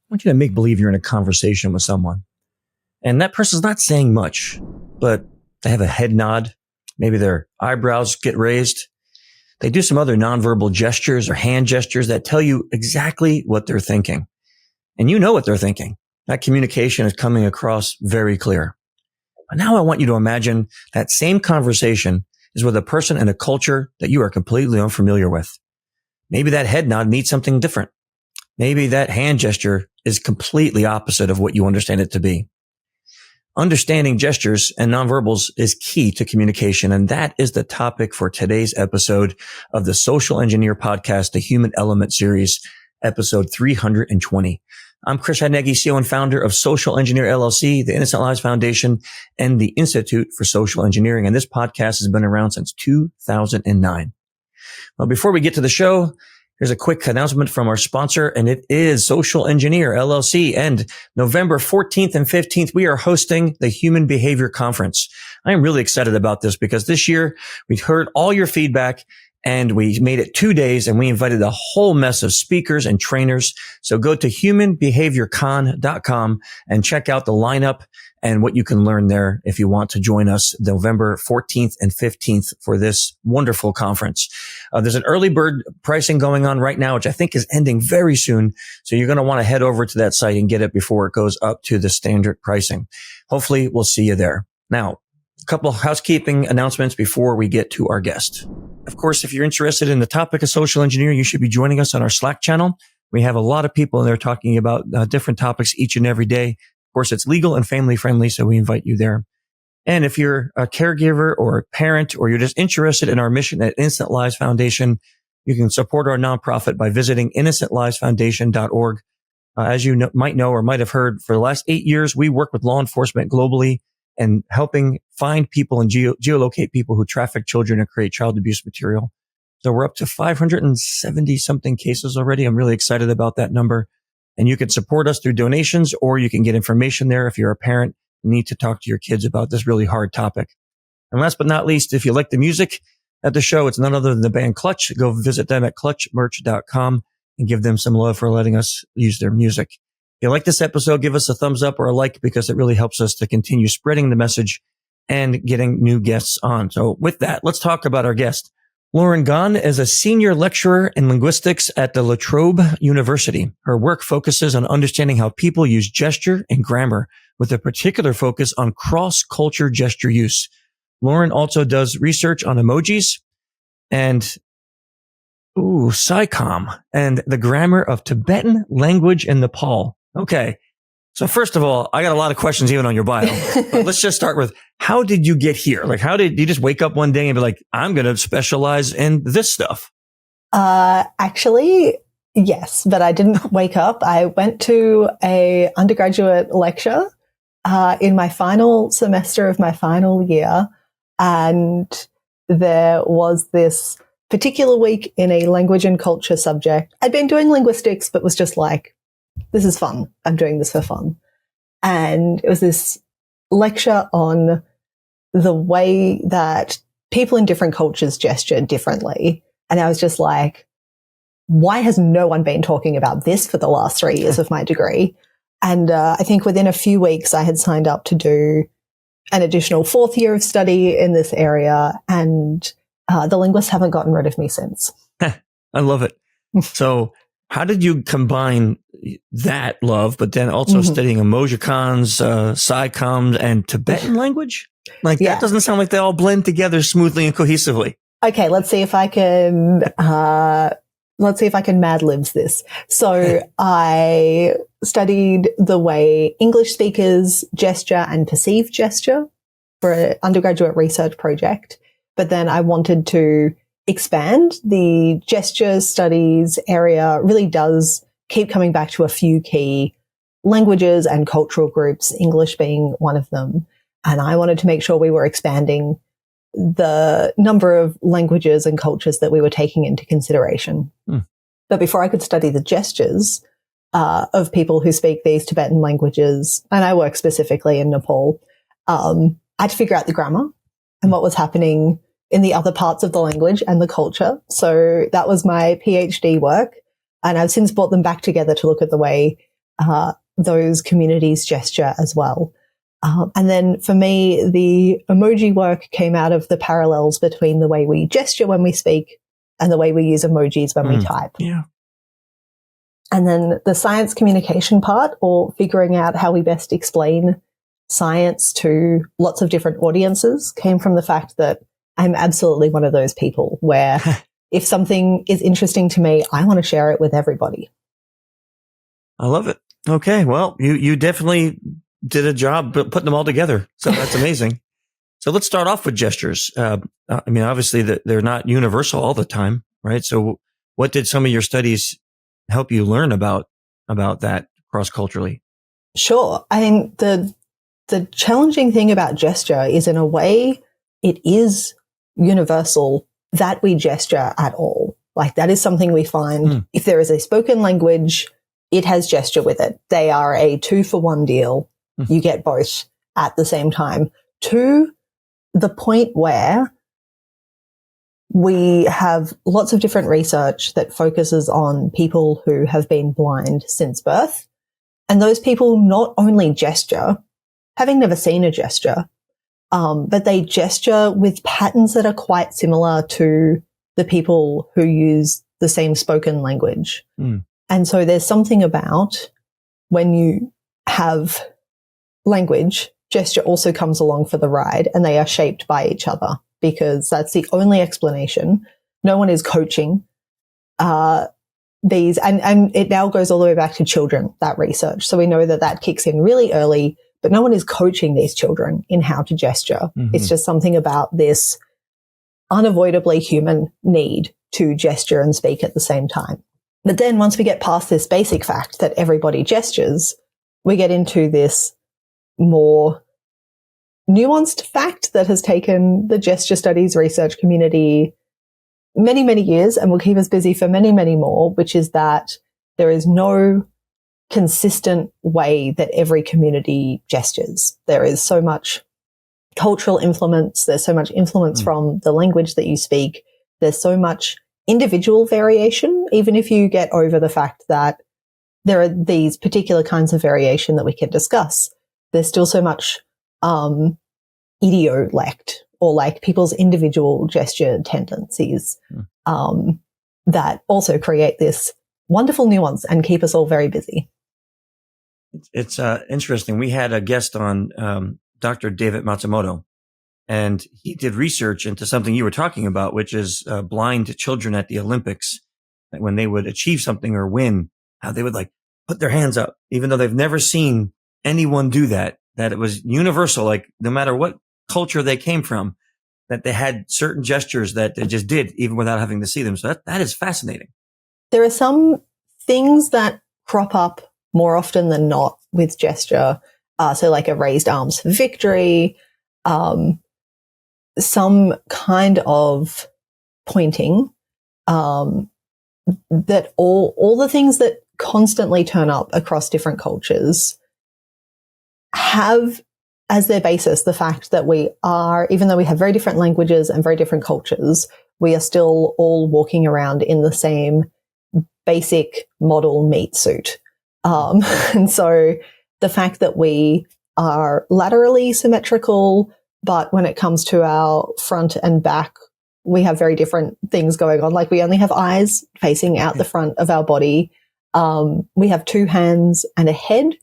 want you to make believe you're in a conversation with someone. And that person's not saying much, but they have a head nod. Maybe their eyebrows get raised. They do some other nonverbal gestures or hand gestures that tell you exactly what they're thinking. And you know what they're thinking. That communication is coming across very clear. But now I want you to imagine that same conversation is with a person in a culture that you are completely unfamiliar with. Maybe that head nod means something different. Maybe that hand gesture is completely opposite of what you understand it to be. Understanding gestures and nonverbals is key to communication, and that is the topic for today's episode of the Social Engineer Podcast, the Human Element Series, episode 320. I'm Chris Hadnegi, CEO and founder of Social Engineer LLC, the Innocent Lives Foundation, and the Institute for Social Engineering, and this podcast has been around since 2009. Well, before we get to the show, here's a quick announcement from our sponsor, and it is Social Engineer LLC. And November 14th and 15th, we are hosting the Human Behavior Conference. I am really excited about this because this year we've heard all your feedback and we made it 2 days and we invited a whole mess of speakers and trainers. So go to humanbehaviorcon.com and check out the lineup and what you can learn there if you want to join us November 14th and 15th for this wonderful conference. There's an early bird pricing going on right now, which I think is ending very soon. So you're going to want to head over to that site and get it before it goes up to the standard pricing. Hopefully we'll see you there. Now, a couple of housekeeping announcements before we get to our guest. Of course, if you're interested in the topic of social engineering, you should be joining us on our Slack channel. We have a lot of people in there talking about different topics each and every day. Of course, it's legal and family friendly, so we invite you there. And if you're a caregiver or a parent, or you're just interested in our mission at Innocent Lives Foundation, you can support our nonprofit by visiting innocentlivesfoundation.org. As you might know or might have heard, for the last 8 years, we work with law enforcement globally and helping find people and geolocate people who traffic children and create child abuse material. So we're up to 570 something cases already. I'm really excited about that number. And you can support us through donations, or you can get information there if you're a parent and need to talk to your kids about this really hard topic. And last but not least, if you like the music at the show, it's none other than the band Clutch. Go visit them at clutchmerch.com and give them some love for letting us use their music. If you like this episode, give us a thumbs up or a like, because it really helps us to continue spreading the message and getting new guests on. So with that, let's talk about our guest. Lauren Gawne is a senior lecturer in linguistics at the Trobe University. Her work focuses on understanding how people use gesture and grammar, with a particular focus on cross-culture gesture use. Lauren also does research on emojis and scicomm and the grammar of Tibetan language in Nepal. Okay. So first of all, I got a lot of questions even on your bio. But let's just start with, how did you get here? Like, how did you just wake up one day and be like, I'm going to specialize in this stuff? Actually, yes, but I didn't wake up. I went to a undergraduate lecture in my final semester of my final year, and there was this particular week in a language and culture subject. I'd been doing linguistics, but was just like, this is fun. I'm doing this for fun. And it was this lecture on the way that people in different cultures gesture differently. And I was just like, why has no one been talking about this for the last 3 years of my degree? And I think within a few weeks, I had signed up to do an additional 4th year of study in this area. And the linguists haven't gotten rid of me since. I love it. So how did you combine that love, but then also studying emojicons, scicomm, and Tibetan language? Like, that doesn't sound like they all blend together smoothly and cohesively. Okay, let's see if I can Mad Libs this. So I studied the way English speakers gesture and perceive gesture for an undergraduate research project. But then I wanted to expand. The gesture studies area really does keep coming back to a few key languages and cultural groups, English being one of them. And I wanted to make sure we were expanding the number of languages and cultures that we were taking into consideration. But before I could study the gestures of people who speak these Tibetan languages, and I work specifically in Nepal, I had to figure out the grammar and what was happening in the other parts of the language and the culture. So that was my PhD work. And I've since brought them back together to look at the way those communities' gesture as well. And then for me, the emoji work came out of the parallels between the way we gesture when we speak and the way we use emojis when we type. Yeah. And then the science communication part, or figuring out how we best explain science to lots of different audiences, came from the fact that I'm absolutely one of those people where if something is interesting to me, I want to share it with everybody. I love it. Okay. Well, you definitely did a job putting them all together. So that's amazing. So let's start off with gestures. I mean, obviously they're not universal all the time, right? So what did some of your studies help you learn about that cross-culturally? Sure. I mean, the challenging thing about gesture is, in a way, it is universal that we gesture at all. Like, that is something we find. If there is a spoken language, it has gesture with it. They are a 2-for-1 deal. You get both at the same time, to the point where we have lots of different research that focuses on people who have been blind since birth. And those people not only gesture, having never seen a gesture, but they gesture with patterns that are quite similar to the people who use the same spoken language. And so there's something about when you have language, gesture also comes along for the ride, and they are shaped by each other, because that's the only explanation. No one is coaching these, and it now goes all the way back to children, that research. So we know that kicks in really early, but no one is coaching these children in how to gesture. It's just something about this unavoidably human need to gesture and speak at the same time. But then once we get past this basic fact that everybody gestures, we get into this more nuanced fact that has taken the gesture studies research community many, many years and will keep us busy for many, many more, which is that there is no consistent way that every community gestures. There is so much cultural influence. There's so much influence from the language that you speak. There's so much individual variation, even if you get over the fact that there are these particular kinds of variation that we can discuss. There's still so much idiolect, or like people's individual gesture tendencies that also create this wonderful nuance and keep us all very busy. It's interesting. We had a guest on, Dr. David Matsumoto, and he did research into something you were talking about, which is blind children at the Olympics. When they would achieve something or win, how they would like put their hands up, even though they've never seen anyone do that it was universal, like no matter what culture they came from, that they had certain gestures that they just did even without having to see them. So that is fascinating. There are some things that crop up more often than not with gesture. So like a raised arms for victory, some kind of pointing, that all the things that constantly turn up across different cultures have as their basis the fact that we are, even though we have very different languages and very different cultures, we are still all walking around in the same basic model meat suit. And so the fact that we are laterally symmetrical, but when it comes to our front and back, we have very different things going on. Like, we only have eyes facing out the front of our body. We have 2 hands and a head.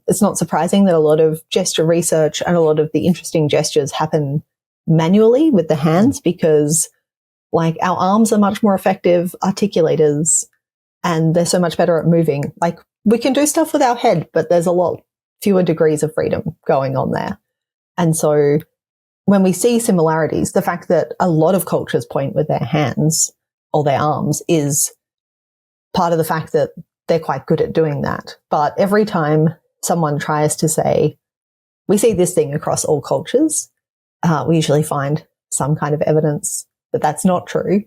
It's not surprising that a lot of gesture research and a lot of the interesting gestures happen manually with the hands, because like our arms are much more effective articulators and they're so much better at moving. Like, we can do stuff with our head, but there's a lot fewer degrees of freedom going on there. And so when we see similarities, the fact that a lot of cultures point with their hands or their arms is part of the fact that they're quite good at doing that. But every time someone tries to say, we see this thing across all cultures, we usually find some kind of evidence that that's not true.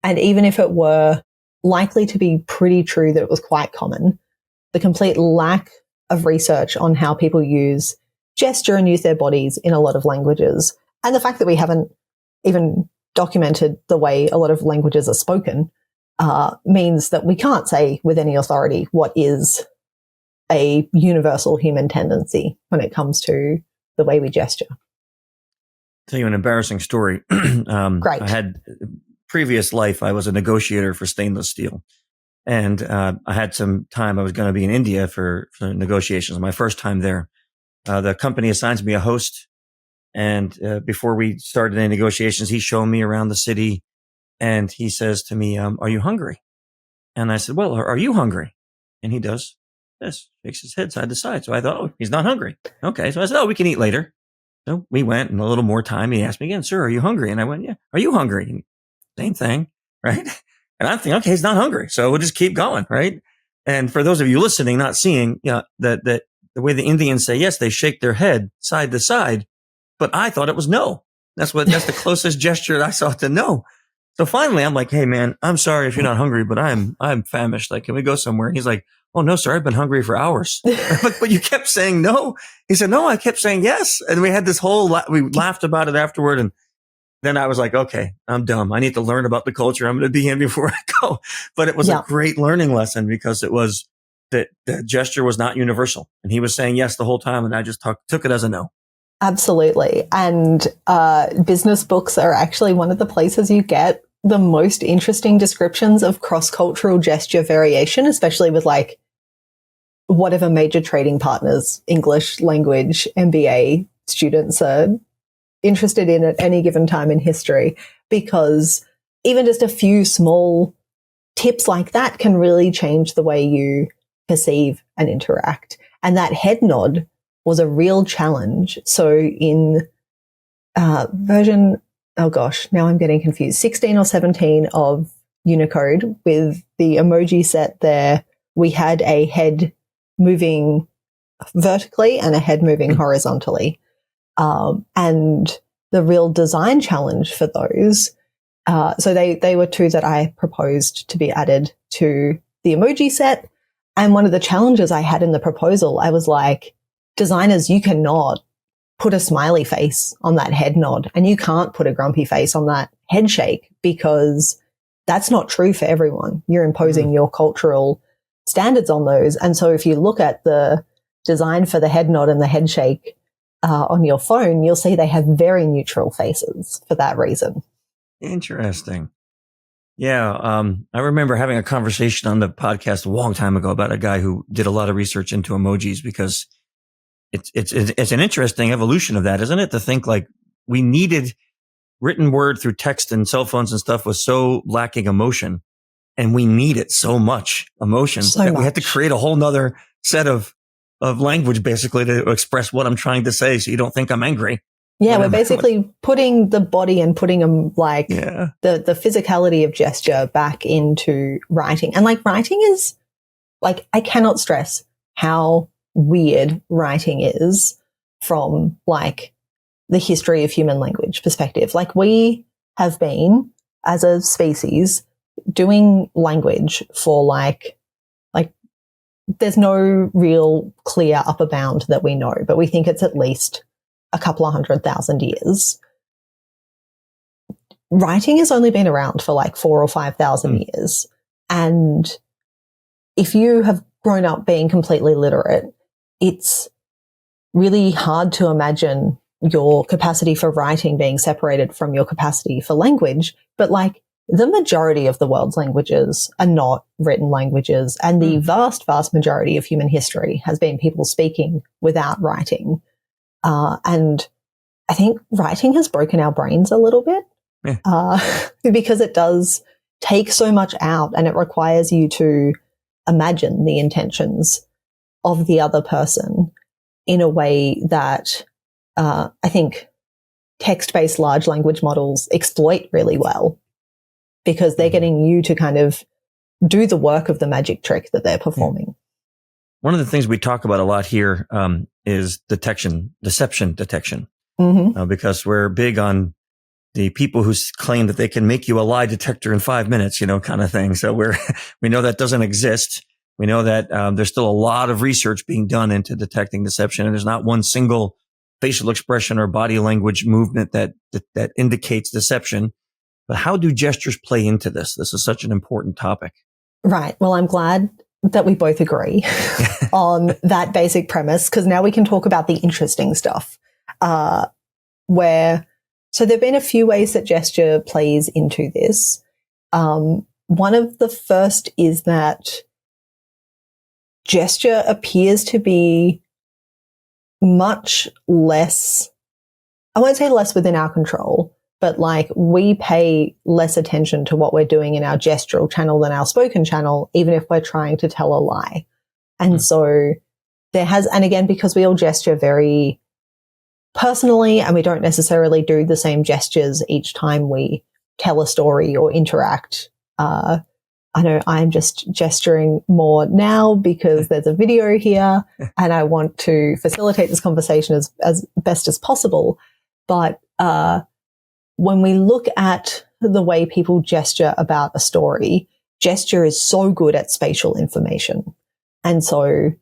And even if it were likely to be pretty true that it was quite common, the complete lack of research on how people use gesture and use their bodies in a lot of languages, and the fact that we haven't even documented the way a lot of languages are spoken, means that we can't say with any authority what is a universal human tendency when it comes to the way we gesture. Tell you an embarrassing story. Great. I had previous life. I was a negotiator for stainless steel, and I had some time. I was going to be in India for negotiations. My first time there, the company assigns me a host, and before we started any negotiations, he's showing me around the city, and he says to me, "Are you hungry?" And I said, "Well, are you hungry?" And he does this, shakes his head side to side. So I thought, "Oh, he's not hungry." Okay, so I said, "Oh, we can eat later." So we went, and a little more time. He asked me again, "Sir, are you hungry?" And I went, "Yeah." "Are you hungry?" And same thing, right? And I'm thinking, okay, he's not hungry, so we'll just keep going, right? And for those of you listening, not seeing, that the way the Indians say yes, they shake their head side to side, but I thought it was no. That's the closest gesture that I saw to no. So finally, I'm like, "Hey, man, I'm sorry if you're not hungry, but I'm famished. Like, can we go somewhere?" And he's like, "Oh, no, sir, I've been hungry for hours." But you kept saying no. He said, "No, I kept saying yes." And we had this we laughed about it afterward. And then I was like, okay, I'm dumb. I need to learn about the culture I'm going to be in before I go. But it was a great learning lesson because it was that the gesture was not universal. And he was saying yes the whole time. And I just took it as a no. Absolutely. And business books are actually one of the places you get the most interesting descriptions of cross-cultural gesture variation, especially with like whatever major trading partners, English language, MBA students are interested in at any given time in history, because even just a few small tips like that can really change the way you perceive and interact. And that head nod was a real challenge. So in version, oh gosh, now I'm getting confused, 16 or 17 of Unicode with the emoji set there, we had a head moving vertically and a head moving horizontally. And the real design challenge for those, so they were two that I proposed to be added to the emoji set. And one of the challenges I had in the proposal, I was like, designers, you cannot put a smiley face on that head nod, and you can't put a grumpy face on that head shake, because that's not true for everyone. You're imposing your cultural standards on those. And so if you look at the design for the head nod and the head shake on your phone, you'll see they have very neutral faces for that reason. Interesting. Yeah. I remember having a conversation on the podcast a long time ago about a guy who did a lot of research into emojis, because it's an interesting evolution of that, isn't it? To think like we needed written word through text and cell phones and stuff was so lacking emotion, and we needed so much emotion that we had to create a whole nother set of language basically to express what I'm trying to say. So you don't think I'm angry. Yeah, we're basically putting the body and putting them like the physicality of gesture back into writing. And like writing is like, I cannot stress how weird writing is from like the history of human language perspective. Like we have been as a species doing language for like there's no real clear upper bound that we know, but we think it's at least a couple of 100,000 years. Writing has only been around for like 4,000 or 5,000 years. And if you have grown up being completely literate, it's really hard to imagine your capacity for writing being separated from your capacity for language. But like the majority of the world's languages are not written languages. And the vast, vast majority of human history has been people speaking without writing. And I think writing has broken our brains a little bit because it does take so much out, and it requires you to imagine the intentions of the other person in a way that I think text-based large language models exploit really well, because they're getting you to kind of do the work of the magic trick that they're performing. One of the things we talk about a lot here is deception detection, because we're big on the people who claim that they can make you a lie detector in 5 minutes, kind of thing. So we know that doesn't exist. We know that there's still a lot of research being done into detecting deception, and there's not one single facial expression or body language movement that indicates deception. But how do gestures play into this? This is such an important topic. Right. Well, I'm glad that we both agree on that basic premise, because now we can talk about the interesting stuff. So there have been a few ways that gesture plays into this. One of the first is that gesture appears to be much less, I won't say less within our control, but like we pay less attention to what we're doing in our gestural channel than our spoken channel, even if we're trying to tell a lie. And so and again, because we all gesture very personally and we don't necessarily do the same gestures each time we tell a story or interact. I know I'm just gesturing more now because there's a video here and I want to facilitate this conversation as best as possible. But when we look at the way people gesture about a story, gesture is so good at spatial information. And so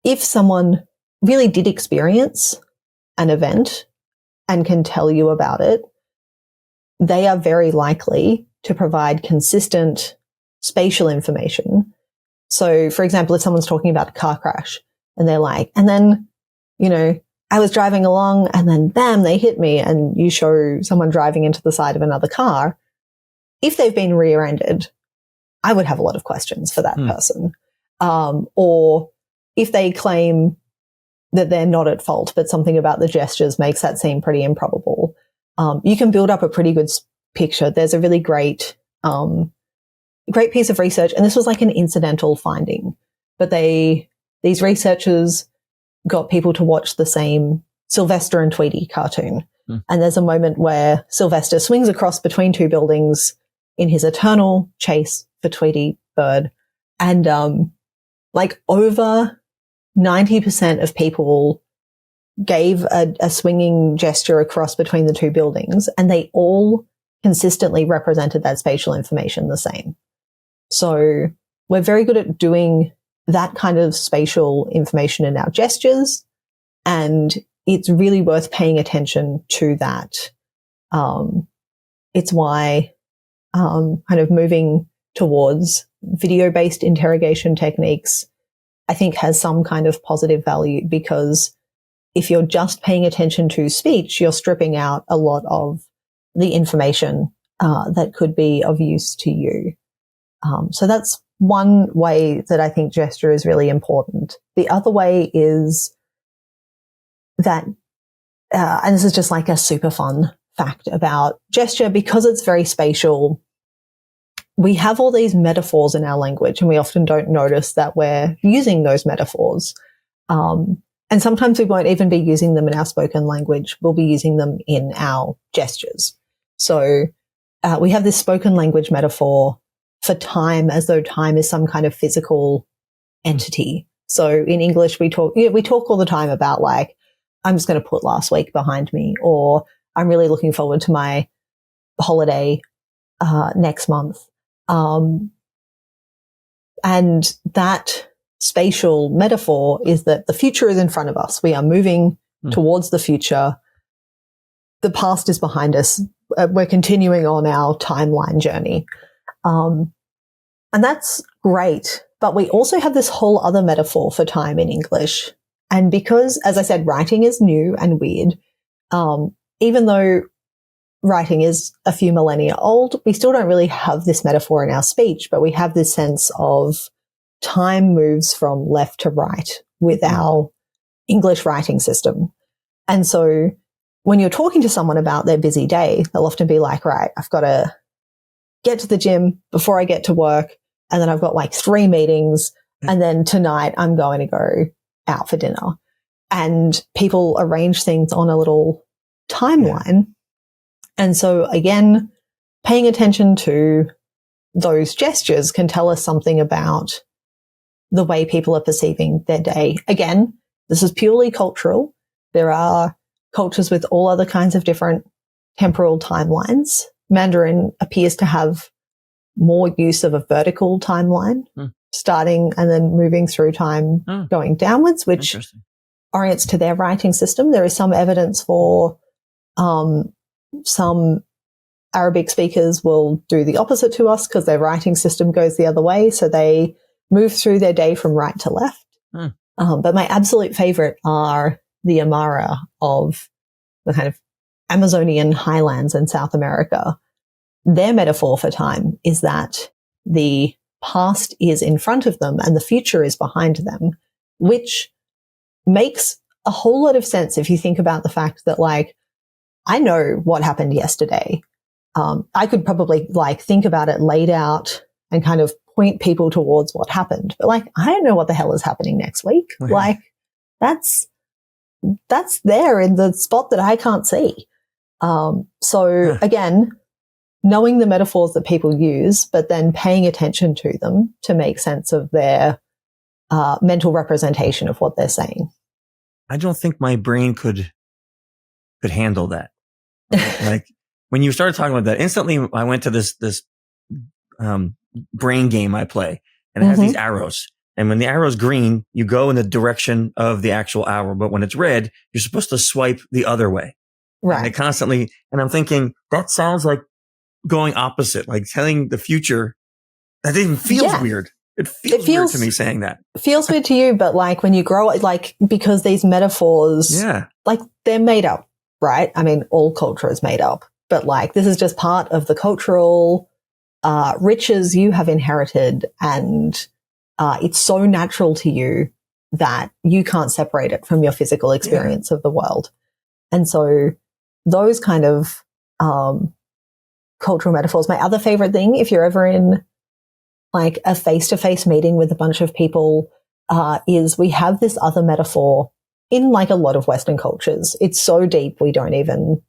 if someone really did experience an event and can tell you about it, they are very likely to provide consistent spatial information. So, for example, if someone's talking about a car crash and they're like, and then, you know, I was driving along and then bam, they hit me, and you show someone driving into the side of another car. If they've been rear-ended, I would have a lot of questions for that person. Or if they claim that they're not at fault, but something about the gestures makes that seem pretty improbable. You can build up a pretty good picture. There's a really great piece of research, and this was like an incidental finding, but these researchers got people to watch the same Sylvester and Tweety cartoon. And there's a moment where Sylvester swings across between two buildings in his eternal chase for Tweety Bird. And like over 90% of people gave a swinging gesture across between the two buildings, and they all consistently represented that spatial information the same. So we're very good at doing that kind of spatial information in our gestures, and it's really worth paying attention to that. It's why kind of moving towards video-based interrogation techniques, I think, has some kind of positive value, because if you're just paying attention to speech, you're stripping out a lot of the information that could be of use to you. So that's one way that I think gesture is really important. The other way is that, and this is just like a super fun fact about gesture, because it's very spatial, we have all these metaphors in our language and we often don't notice that we're using those metaphors. And sometimes we won't even be using them in our spoken language. We'll be using them in our gestures. So we have this spoken language metaphor for time, as though time is some kind of physical entity. So in English, we talk all the time about like, I'm just going to put last week behind me, or I'm really looking forward to my holiday next month. And that spatial metaphor is that the future is in front of us. We are moving towards the future. The past is behind us. We're continuing on our timeline journey. And that's great. But we also have this whole other metaphor for time in English. And because, as I said, writing is new and weird, even though writing is a few millennia old, we still don't really have this metaphor in our speech, but we have this sense of time moves from left to right with our English writing system. And so when you're talking to someone about their busy day, they'll often be like, right, I've got to get to the gym before I get to work, and then I've got like 3 meetings, and then tonight I'm going to go out for dinner. And people arrange things on a little timeline. And so again, paying attention to those gestures can tell us something about the way people are perceiving their day. Again, this is purely cultural. There are cultures with all other kinds of different temporal timelines. Mandarin appears to have more use of a vertical timeline, starting and then moving through time, going downwards, which orients to their writing system. There is some evidence for some Arabic speakers will do the opposite to us because their writing system goes the other way. So they move through their day from right to left. But my absolute favorite are the Amara of the kind of Amazonian highlands in South America. Their metaphor for time is that the past is in front of them and the future is behind them, which makes a whole lot of sense if you think about the fact that, like, I know what happened yesterday. I could probably like think about it laid out and kind of point people towards what happened. But like, I don't know what the hell is happening next week. Okay. Like that's there in the spot that I can't see. Again, knowing the metaphors that people use, but then paying attention to them to make sense of their mental representation of what they're saying. I don't think my brain could handle that. Like when you started talking about that, instantly I went to this brain game I play, and it has these arrows. And when the arrow's green, you go in the direction of the actual arrow. But when it's red, you're supposed to swipe the other way. Right. And it constantly, and I'm thinking that sounds like going opposite, like telling the future. That even feels weird. It feels weird to me saying that. It feels weird to you, but like when you grow, like, because these metaphors, like they're made up, right? I mean, all culture is made up, but like this is just part of the cultural riches you have inherited, and it's so natural to you that you can't separate it from your physical experience of the world. And so those kind of cultural metaphors. My other favorite thing, if you're ever in like a face-to-face meeting with a bunch of people, is we have this other metaphor in like a lot of Western cultures. It's so deep we don't even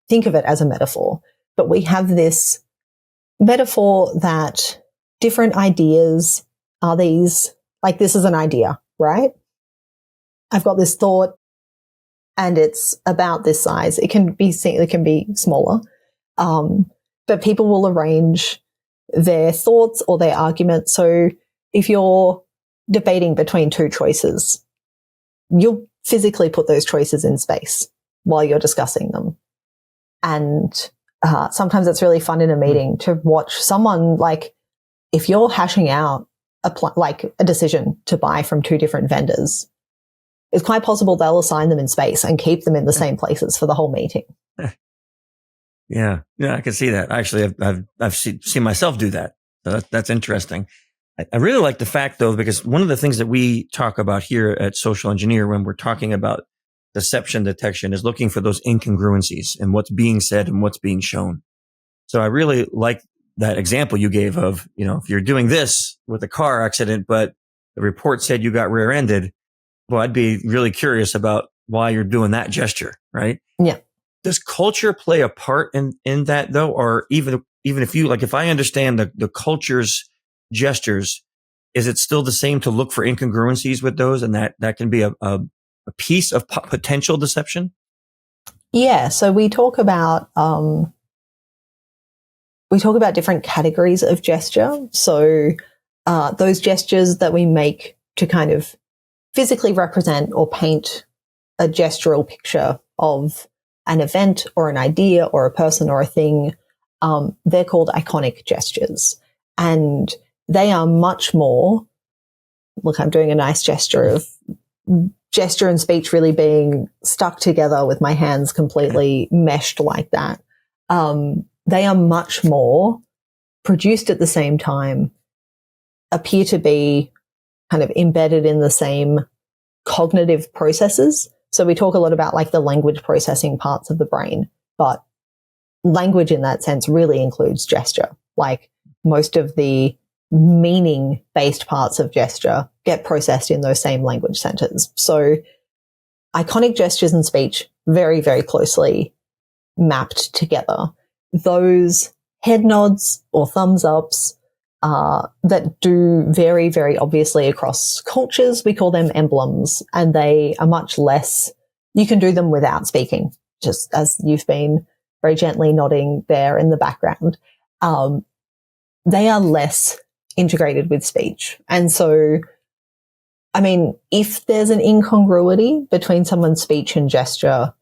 think of it as a metaphor, but we have this metaphor that different ideas are these, like this is an idea, right? I've got this thought and it's about this size. It can be smaller, but people will arrange their thoughts or their arguments. So if you're debating between two choices, you'll physically put those choices in space while you're discussing them. And sometimes it's really fun in a meeting to watch someone, like if you're hashing out a decision to buy from two different vendors, it's quite possible they'll assign them in space and keep them in the same places for the whole meeting. Yeah, I can see that. Actually, I've seen myself do that. So that's interesting. I really like the fact, though, because one of the things that we talk about here at Social Engineer when we're talking about deception detection is looking for those incongruencies in what's being said and what's being shown. So I really like that example you gave of, if you're doing this with a car accident, but the report said you got rear-ended, well, I'd be really curious about why you're doing that gesture, right? Yeah. Does culture play a part in that, though? Or even if you, like, if I understand the culture's gestures, is it still the same to look for incongruencies with those, and that can be a piece of potential deception? Yeah. So we talk about different categories of gesture. So those gestures that we make to kind of physically represent or paint a gestural picture of an event or an idea or a person or a thing, they're called iconic gestures. And they are much more, look, I'm doing a nice gesture of gesture and speech really being stuck together with my hands completely meshed like that. They are much more produced at the same time, appear to be kind of embedded in the same cognitive processes. So we talk a lot about like the language processing parts of the brain, but language in that sense really includes gesture. Like most of the meaning-based parts of gesture get processed in those same language centers. So iconic gestures and speech very, very closely mapped together. Those head nods or thumbs ups that do very, very obviously across cultures, we call them emblems, and they are much less, you can do them without speaking, just as you've been very gently nodding there in the background. They are less integrated with speech. And so, I mean, if there's an incongruity between someone's speech and gesture,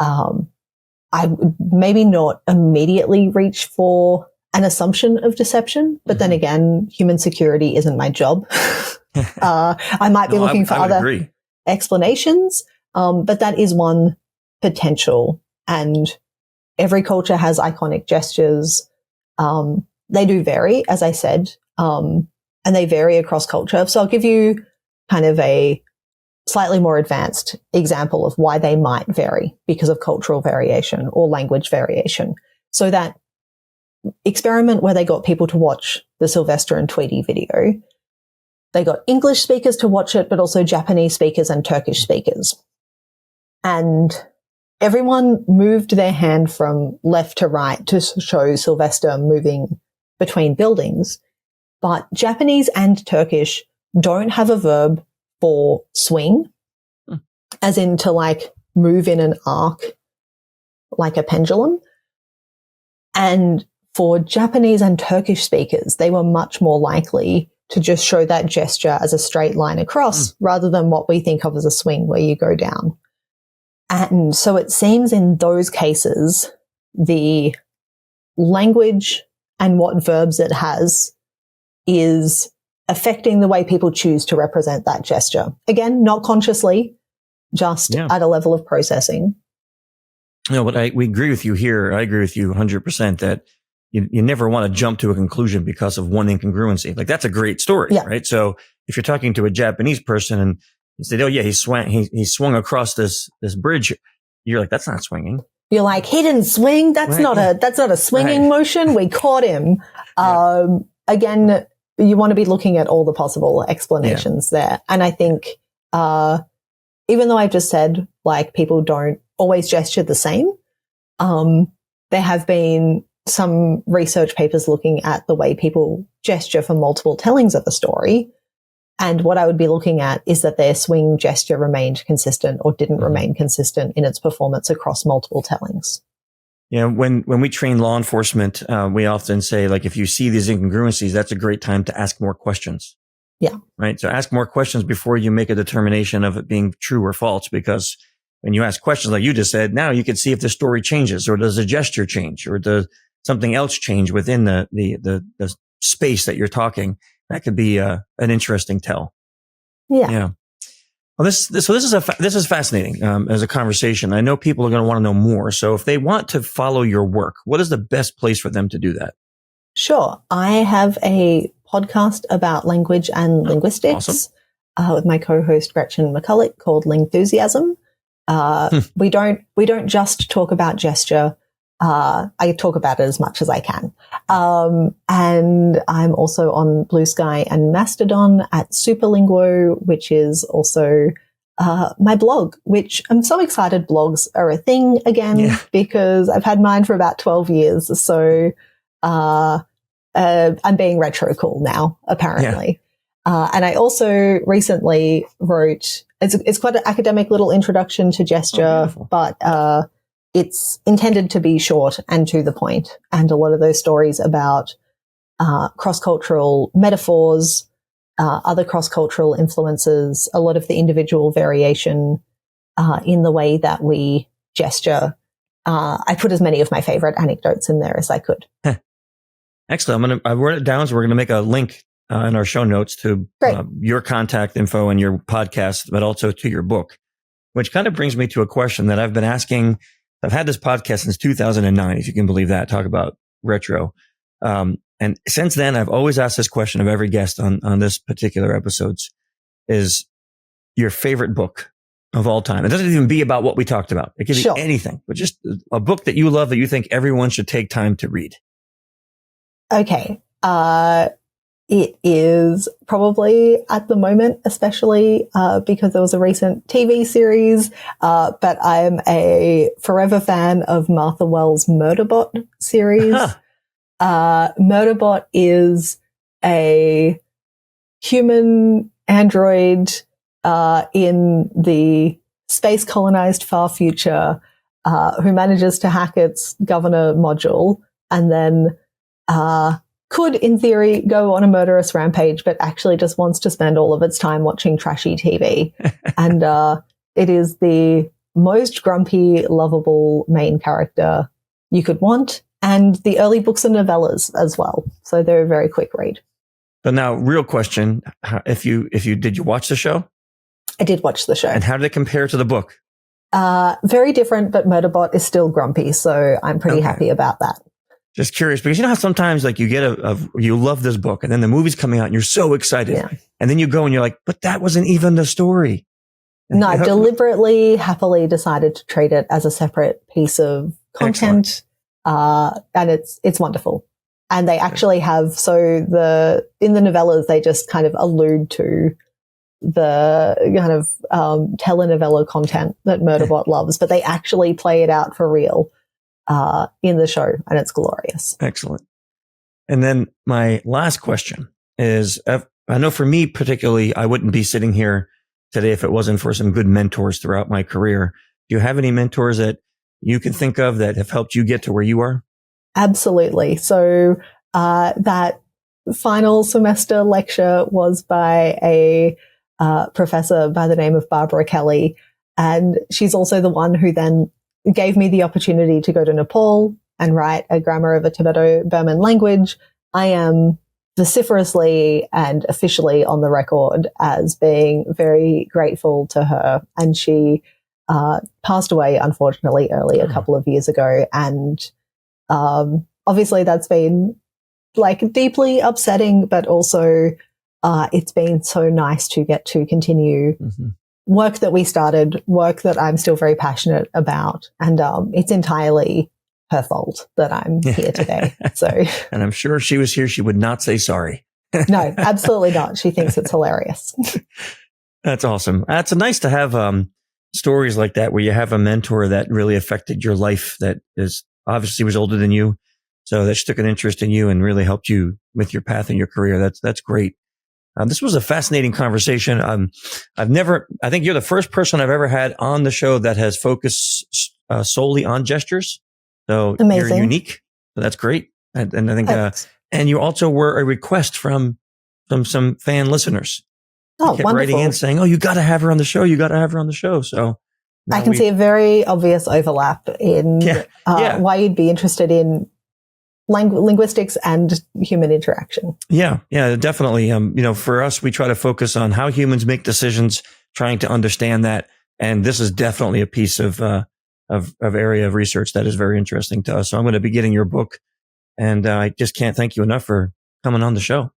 I would maybe not immediately reach for an assumption of deception. But then again, human security isn't my job. I might be looking for other explanations, but that is one potential. And every culture has iconic gestures. They do vary, as I said, and they vary across culture. So I'll give you kind of a slightly more advanced example of why they might vary because of cultural variation or language variation. So that experiment where they got people to watch the Sylvester and Tweety video, they got English speakers to watch it, but also Japanese speakers and Turkish speakers. And everyone moved their hand from left to right to show Sylvester moving between buildings. But Japanese and Turkish don't have a verb for swing, as in to like move in an arc like a pendulum. And for Japanese and Turkish speakers, they were much more likely to just show that gesture as a straight line across rather than what we think of as a swing where you go down. And so it seems in those cases, the language and what verbs it has is affecting the way people choose to represent that gesture. Again, not consciously, just at a level of processing. No, but we agree with you here. I agree with you 100% that you never want to jump to a conclusion because of one incongruency. Like that's a great story, right? So if you're talking to a Japanese person and you say, "Oh yeah, he swung across this bridge," you're like, "That's not swinging." You're like, "He didn't swing. That's not a swinging motion. We caught him." Again, you want to be looking at all the possible explanations there. And I think, even though I've just said like people don't always gesture the same, there have been some research papers looking at the way people gesture for multiple tellings of a story. And what I would be looking at is that their swing gesture remained consistent or didn't remain consistent in its performance across multiple tellings. Yeah. When we train law enforcement, we often say, like, if you see these incongruencies, that's a great time to ask more questions. Yeah. Right. So ask more questions before you make a determination of it being true or false, because when you ask questions like you just said, now you can see if the story changes, or does the gesture change, or does something else change within the space that you're talking. That could be an interesting tell. Yeah. Well, this is fascinating as a conversation. I know people are going to want to know more. So if they want to follow your work, what is the best place for them to do that? Sure. I have a podcast about language and linguistics with my co-host Gretchen McCulloch called Lingthusiasm. We don't just talk about gesture. I talk about it as much as I can. And I'm also on Blue Sky and Mastodon at Superlinguo, which is also my blog, which I'm so excited blogs are a thing again because I've had mine for about 12 years. So I'm being retro cool now, apparently. And I also recently wrote, it's quite an academic little introduction to gesture, but it's intended to be short and to the point. And a lot of those stories about cross-cultural metaphors, other cross-cultural influences, a lot of the individual variation in the way that we gesture. I put as many of my favorite anecdotes in there as I could. Excellent. I wrote it down, so we're going to make a link in our show notes to your contact info and your podcast, but also to your book, which kind of brings me to a question that I've been asking. I've had this podcast since 2009, if you can believe that. Talk about retro. And since then, I've always asked this question of every guest on this particular episodes is your favorite book of all time. It doesn't even be about what we talked about. It can be anything, but just a book that you love that you think everyone should take time to read. Okay. It is probably at the moment, especially because there was a recent TV series, but I am a forever fan of Martha Wells' Murderbot series. Murderbot is a human android in the space colonized far future who manages to hack its governor module and then could, in theory, go on a murderous rampage, but actually just wants to spend all of its time watching trashy TV. And it is the most grumpy, lovable main character you could want. and the early books and novellas as well. So they're a very quick read. But now, real question: if you did you watch the show? I did watch the show. And how did it compare to the book? Very different, but Murderbot is still grumpy, so I'm pretty happy about that. Just curious, because you know how sometimes like you get you love this book and then the movie's coming out and you're so excited. Yeah. And then you go and you're like, but that wasn't even the story. No, I deliberately, happily decided to treat it as a separate piece of content. And it's wonderful. And they actually have, in the novellas, they just kind of allude to the kind of telenovela content that Murderbot loves, but they actually play it out for real in the show, and it's glorious. Excellent. And then my last question is, I know for me particularly, I wouldn't be sitting here today if it wasn't for some good mentors throughout my career. Do you have any mentors that you can think of that have helped you get to where you are? Absolutely. So that final semester lecture was by a professor by the name of Barbara Kelly, and she's also the one who then gave me the opportunity to go to Nepal and write a grammar of a Tibeto-Burman language. I am vociferously and officially on the record as being very grateful to her. And she passed away, unfortunately, early a couple of years ago. And obviously that's been like deeply upsetting, but also it's been so nice to get to continue work that we started, work that I'm still very passionate about. And it's entirely her fault that I'm here today. So, and I'm sure if she was here, she would not say sorry. No, absolutely not. She thinks it's hilarious. That's awesome. It's nice to have stories like that where you have a mentor that really affected your life, that is obviously was older than you, so that she took an interest in you and really helped you with your path in your career. That's great. This was a fascinating conversation. I think you're the first person I've ever had on the show that has focused solely on gestures. So amazing. You're unique. So that's great. And I think, and you also were a request from some fan listeners. Oh, kept wonderful. Writing in saying, "Oh, you got to have her on the show. You got to have her on the show." So I can see a very obvious overlap in why you'd be interested in linguistics and human interaction. Yeah, definitely. For us, we try to focus on how humans make decisions, trying to understand that. And this is definitely a piece of area of research that is very interesting to us. So I'm going to be getting your book, and I just can't thank you enough for coming on the show.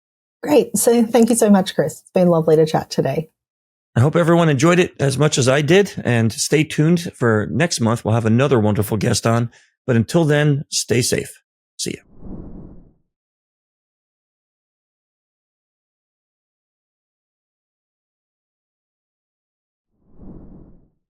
Great. So thank you so much, Chris. It's been lovely to chat today. I hope everyone enjoyed it as much as I did, and stay tuned for next month. We'll have another wonderful guest on, but until then, stay safe. See you.